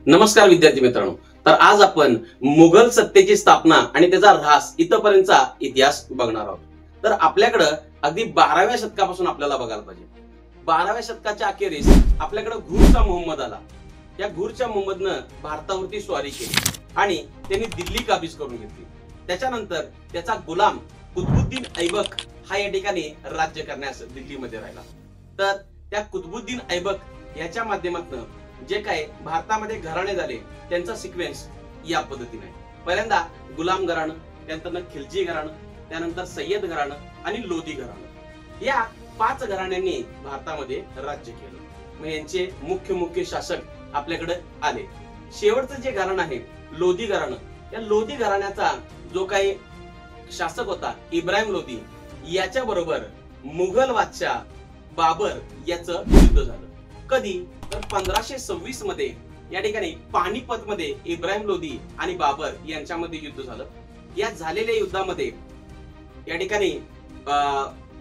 नमस्कार विद्यार्थी मित्रांनो. तर आज आपण मुघल सत्तेची स्थापना आणि त्याचा ऱ्हास इथपर्यंतचा इतिहास बघणार आहोत. तर आपल्याकडे अगदी 12व्या शतकापासून आपल्याला बघायला पाहिजे. 12व्या शतकाच्या अखेरीस आपल्याकडे घुरचा मोहम्मद आला. या घुरच्या मोहम्मदनं भारतावरती स्वारी केली आणि त्यांनी दिल्ली काबीज करून घेतली. त्याच्यानंतर त्याचा गुलाम कुतुबुद्दीन ऐबक हा या ठिकाणी राज्य करण्यास दिल्लीमध्ये राहिला. तर त्या कुतुबुद्दीन ऐबक याच्या माध्यमातून जे काय भारतामध्ये घराणे झाले त्यांचा सिक्वेन्स या पद्धतीने आहे. पहिल्यांदा गुलाम घराणं, त्यानंतर खिलजी घराणं, त्यानंतर सय्यद घराणं आणि लोधी घराणं, या 5 घराण्यांनी भारतामध्ये राज्य केलं. मग यांचे मुख्य शासक आपल्याकडे आले. शेवटचं जे घराणं आहे लोधी घराणं, या लोधी घराण्याचा जो काही शासक होता इब्राहिम लोधी, याच्या बरोबर मुघल बादशाह बाबर याचं युद्ध झालं. कधी तर 1526 मध्ये या ठिकाणी पानिपत मध्ये इब्राहिम लोधी आणि बाबर यांच्यामध्ये युद्ध झालं. या झालेल्या युद्धामध्ये या ठिकाणी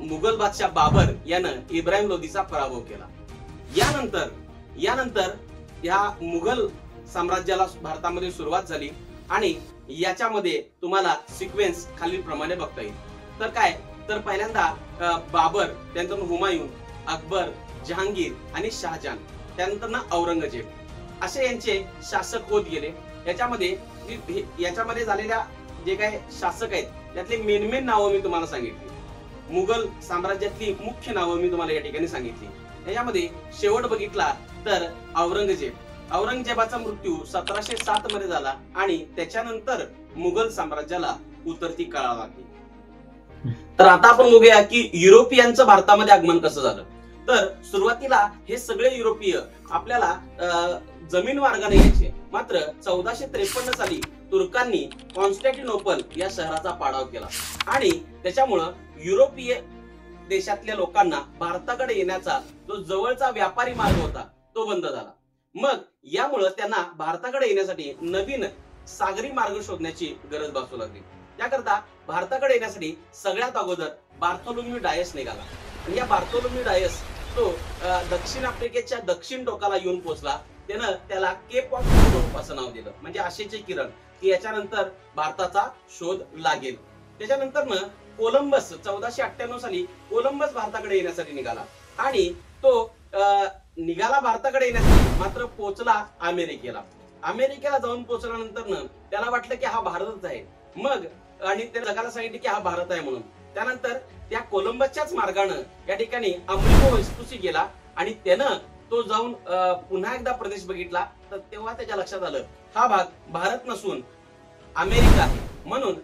मुघल बादशाह बाबर यानं इब्राहिम लोधीचा पराभव केला. यानंतर या मुघल साम्राज्याला भारतामध्ये सुरुवात झाली आणि याच्यामध्ये तुम्हाला सिक्वेन्स खालील प्रमाणे बघता येईल. तर काय तर पहिल्यांदा बाबर, त्यानंतर हुमायून, अकबर, जहांगीर आणि शहाजहान, त्यानंतर औरंगजेब असे यांचे शासक होत गेले. याच्यामध्ये झालेल्या जे काही शासक आहेत त्यातले मेन नावं मी तुम्हाला सांगितली. मुघल साम्राज्यातली मुख्य नावं मी तुम्हाला या ठिकाणी सांगितली. याच्यामध्ये शेवट बघितला तर औरंगजेबाचा मृत्यू 1707 मध्ये झाला आणि त्याच्यानंतर मुघल साम्राज्याला उतरती कळा लागली. तर आता आपण बघूया की युरोपियनचं भारतामध्ये आगमन कसं झालं. तर सुरुवातीला हे सगळे युरोपीय आपल्याला जमीन मार्गाने यायचे. मात्र 1453 साली तुर्कांनी कॉन्स्टँटिनोपल या शहराचा पाडाव केला आणि त्याच्यामुळं युरोपीय देशातल्या लोकांना भारताकडे येण्याचा जो जवळचा व्यापारी मार्ग होता तो बंद झाला. मग यामुळं त्यांना भारताकडे येण्यासाठी नवीन सागरी मार्ग शोधण्याची गरज भासू लागली. त्याकरता भारताकडे येण्यासाठी सगळ्यात अगोदर बार्थोलोम्यू डायस निघाला. आणि या बार्थोलोम्यू डायस तो दक्षिण आफ्रिकेच्या दक्षिण टोकाला येऊन पोहोचला. त्यानं त्याला केप ऑफ गुड होप असं नाव दिलं, म्हणजे आशेचे किरण, की याच्यानंतर भारताचा शोध लागेल. त्याच्यानंतर कोलंबस 1498 साली कोलंबस भारताकडे येण्यासाठी निघाला आणि तो निघाला भारताकडे येण्यासाठी, मात्र पोहोचला अमेरिकेला जाऊन पोहोचल्यानंतर त्याला वाटलं की हा भारतच आहे. मग आणि त्याने जगाला सांगितलं की हा भारत आहे म्हणून. त्यानंतर त्या कोलंबसच्याच मार्गाने या ठिकाणी अमेरिको वेस्पुसी गेला आणि त्यानं तो जाऊन पुन्हा एकदा प्रदेश बघितला. तर तेव्हा त्याच्या लक्षात आलं हा भाग भारत नसून अमेरिका आहे. म्हणून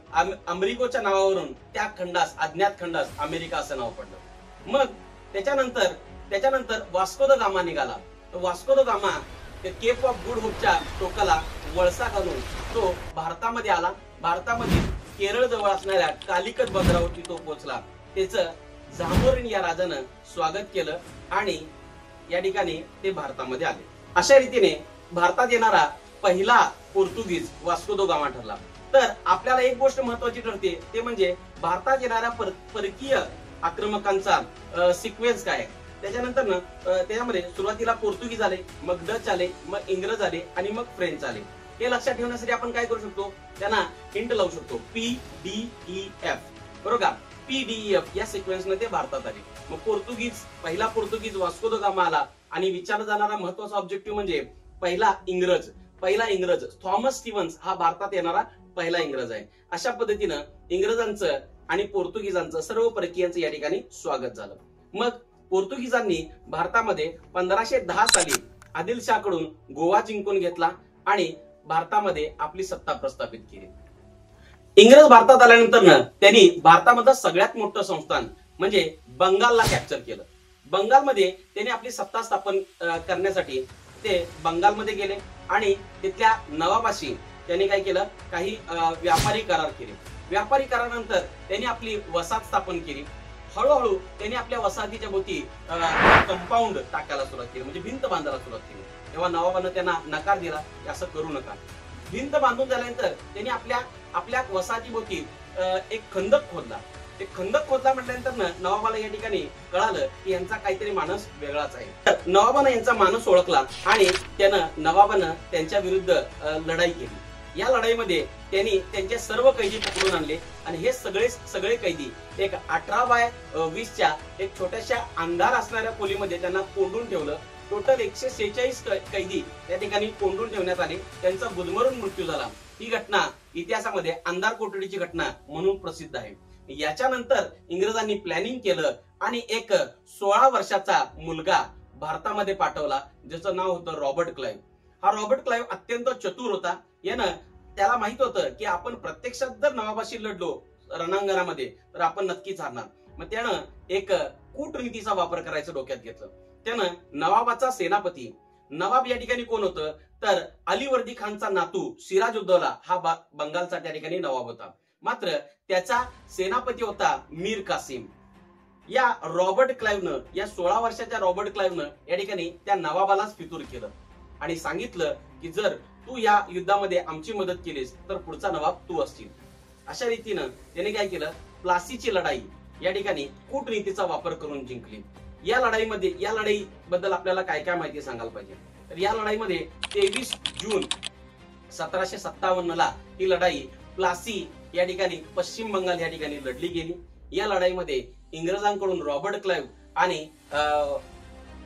अमेरिकोच्या नावावरून त्या खंडास, अज्ञात खंडास अमेरिका असं नाव पडलं. मग त्याच्यानंतर वास्को द गामा निघाला. तर Vasco da Gama Cape of Good होपच्या टोकाला वळसा घालून तो भारतामध्ये आला. भारतामध्ये केरळ जवळ असणाऱ्या कालिकत बंदरावरती तो पोहोचला. त्याचं झामोरिन या राजानं स्वागत केलं आणि या ठिकाणी ते भारतामध्ये आले. अशा रीतीने भारतात येणारा पहिला पोर्तुगीज वास्को द गामा ठरला. तर आपल्याला एक गोष्ट महत्वाची ठरते, ते म्हणजे भारतात येणाऱ्या परकीय आक्रमकांचा सिक्वेन्स काय. त्याच्यानंतर त्याच्यामध्ये सुरुवातीला पोर्तुगीज आले, मग डच आले, मग इंग्रज आले आणि मग फ्रेंच आले. हे लक्षात ठेवण्यासाठी आपण काय करू शकतो, त्यांना हिंट लावू शकतो. PDEF, बरोबर. PDEF या सिक्वेन्सने ते भारतात आले. मग पहिला पोर्तुगीज वास्को द गामा आला आणि विचारला जाणारा महत्वाचा ऑब्जेक्टिव्ह म्हणजे पहिला इंग्रज थॉमस स्टीव्हन्स हा भारतात येणारा पहिला इंग्रज आहे. अशा पद्धतीनं इंग्रजांचं आणि पोर्तुगीजांचं, सर्व परकीयांचं या ठिकाणी स्वागत झालं. मग पोर्तुगीजांनी भारतामध्ये 1510 साली आदिलशाहकडून गोवा जिंकून घेतला आणि भारतामध्ये आपली सत्ता प्रस्थापित केली. इंग्रज भारतात आल्यानंतर त्यांनी भारतामधलं सगळ्यात मोठं संस्थान म्हणजे बंगालला कॅप्चर केलं. बंगालमध्ये त्यांनी आपली सत्ता स्थापन करण्यासाठी ते बंगालमध्ये गेले आणि तिथल्या नवाबाशी त्यांनी काय केलं, काही व्यापारी करार केले. व्यापारी करारानंतर त्यांनी आपली वसाहत स्थापन केली. हळूहळू त्यांनी आपल्या वसाहतीच्या भोवती कंपाऊंड टाकायला सुरुवात केली, म्हणजे भिंत बांधायला सुरुवात केली. तेव्हा नवाबानं त्यांना नकार दिला की असं करू नका. भिंत बांधून झाल्यानंतर त्यांनी आपल्या वसाहतीभोवती एक खंदक खोदला ते खंदक खोदला म्हटल्यानंतर नवाबाला या ठिकाणी कळालं की यांचा काहीतरी मानस वेगळाच आहे. तर नवाबानं यांचा मानस ओळखला आणि नवाबानं त्यांच्या विरुद्ध लढाई केली. या लढाईमध्ये त्यांनी त्यांचे सर्व कैदी पकडून आणले आणि हे सगळे कैदी एक 18x20च्या एक छोट्याशा अंधार असणाऱ्या खोलीमध्ये त्यांना कोंडून ठेवलं. टोटल 146 कैदी त्या ठिकाणी कोंडून ठेवण्यात आले. त्यांचा गुदमरून मृत्यू झाला. ही घटना इतिहासामध्ये अंधार कोठडीची घटना म्हणून प्रसिद्ध आहे. याच्यानंतर इंग्रजांनी प्लॅनिंग केलं आणि एक 16 वर्षाचा मुलगा भारतामध्ये पाठवला, ज्याचं नाव होतं रॉबर्ट क्लाइव्ह. हा रॉबर्ट क्लाइव्ह अत्यंत चतुर होता. त्याला माहित होतं की आपण प्रत्यक्षात जर नवाबाशी लढलो रणांगणामध्ये तर आपण नक्कीच हारणार. मग त्यानं एक कूटनीतीचा वापर करायचं डोक्यात घेतलं. त्यानं नवाबाचा सेनापती, नवाब या ठिकाणी कोण होतं तर अलीवर्दी खानचा नातू सिराजुद्दौला हा बंगालचा त्या ठिकाणी नवाब होता. मात्र त्याचा सेनापती होता मीर कासिम. या रॉबर्ट क्लाइव्हनं, या 16 वर्षाच्या रॉबर्ट क्लाइव्हनं या ठिकाणी त्या नवाबालाच फितूर केलं आणि सांगितलं की जर तू या युद्धामध्ये आमची मदत केलीस तर पुढचा नवाब तू असशील. अशा रीतीनं त्याने काय केलं, प्लासीची लढाई या ठिकाणी कूटनीतीचा वापर करून जिंकली. या लढाईबद्दल आपल्याला काय काय माहिती सांगायला पाहिजे तर या लढाईमध्ये 23 जून 1757 ही लढाई प्लासी या ठिकाणी पश्चिम बंगाल या ठिकाणी लढली गेली. या लढाईमध्ये इंग्रजांकडून रॉबर्ट क्लाइव्ह आणि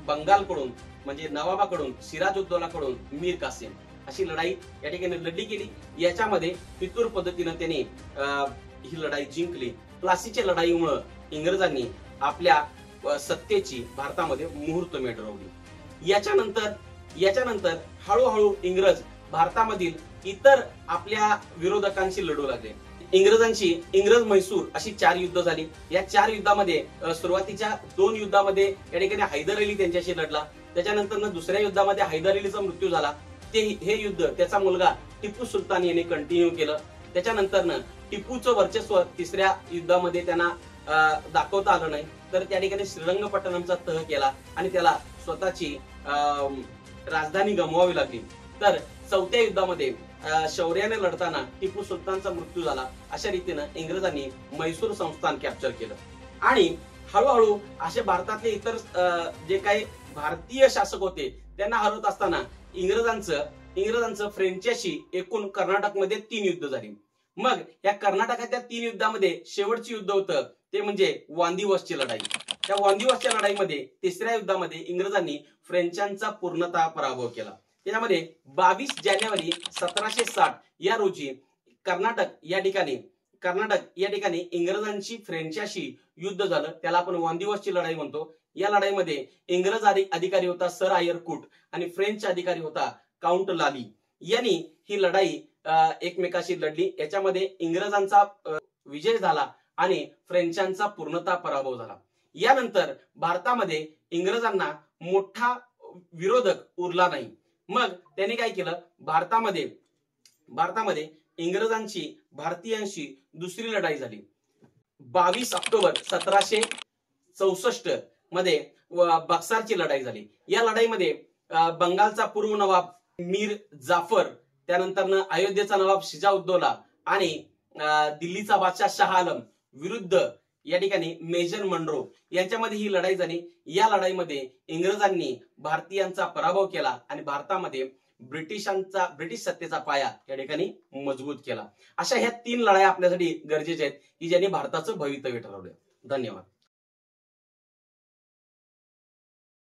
बंगालकडून म्हणजे नवाबाकडून सिराजुद्दौलाकडून मीर कासिम अशी लढाई या ठिकाणी लढली गेली. याच्यामध्ये फितूर पद्धतीनं त्यांनी ही लढाई जिंकली. प्लासीच्या लढाईमुळे इंग्रजांनी आपल्या सत्तेची भारतामध्ये मुहूर्तमेढ रोवली. याच्यानंतर हळूहळू इंग्रज भारतामधील इतर आपल्या विरोधकांशी लढू लागले. इंग्रज म्हैसूर अशी 4 युद्ध झाली. या 4 युद्धामध्ये सुरुवातीच्या 2 युद्धामध्ये या ठिकाणी हैदर अली त्यांच्याशी लढला. त्याच्यानंतर दुसऱ्या युद्धामध्ये हैदर अलीचा मृत्यू झाला. हे युद्ध त्याचा मुलगा टिपू सुलतान यांनी कंटिन्यू केलं. त्याच्यानंतर टिपूचं वर्चस्व तिसऱ्या युद्धामध्ये त्यांना दाखवता आलं नाही, तर त्या ठिकाणी श्रीरंगपट्टणमचा तह केला आणि त्याला स्वतःची राजधानी गमवावी लागली. तर चौथ्या युद्धामध्ये शौर्याने लढताना टिपू सुलतानचा मृत्यू झाला. अशा रीतीनं इंग्रजांनी म्हैसूर संस्थान कॅप्चर केलं आणि हळूहळू असे भारतातले इतर जे काही भारतीय शासक होते त्यांना हरवत असताना इंग्रजांचं फ्रेंचशी एकूण कर्नाटकमध्ये 3 युद्ध झाली. मग या कर्नाटकाच्या 3 युद्धामध्ये शेवटची युद्ध होतं ते म्हणजे वांदिवसची लढाई. त्या वांदिवसच्या लढाईमध्ये तिसऱ्या युद्धामध्ये इंग्रजांनी फ्रेंचांचा पूर्णतः पराभव केला. त्यामध्ये 22 जानेवारी 1760 या रोजी कर्नाटक या ठिकाणी इंग्रजांची फ्रेंचाशी युद्ध झालं. त्याला आपण वांदिवसची लढाई म्हणतो. या लढाईमध्ये इंग्रज अधिकारी होता सर आयर कूट आणि फ्रेंच अधिकारी होता काउंट लाली. यांनी ही लढाई एकमेकाशी लढली. याच्यामध्ये इंग्रजांचा विजय झाला आणि फ्रेंचांचा पूर्णतः पराभव झाला. यानंतर भारतामध्ये इंग्रजांना मोठा विरोधक उरला नाही. मग त्यांनी काय केलं, भारतामध्ये इंग्रजांची भारतीयांशी दुसरी लढाई झाली. 22 ऑक्टोबर 1764 मध्ये बक्सारची लढाई झाली. या लढाईमध्ये बंगालचा पूर्व नवाब मीर जाफर, त्यानंतर अयोध्येचा नवाब शिजाउद्दौला आणि दिल्लीचा बादशाह शाह आलम विरुद्ध या ठिकाणी मेजर मनरो यांच्यामध्ये ही लढाई झाली. या लढाईमध्ये इंग्रजांनी भारतीयांचा पराभव केला आणि भारतामध्ये ब्रिटिश सत्तेचा पाया या ठिकाणी मजबूत केला. अशा ह्या 3 लढाया आपल्यासाठी गरजेच्या आहेत की ज्यांनी भारताचं भवितव्य ठरवलं. धन्यवाद.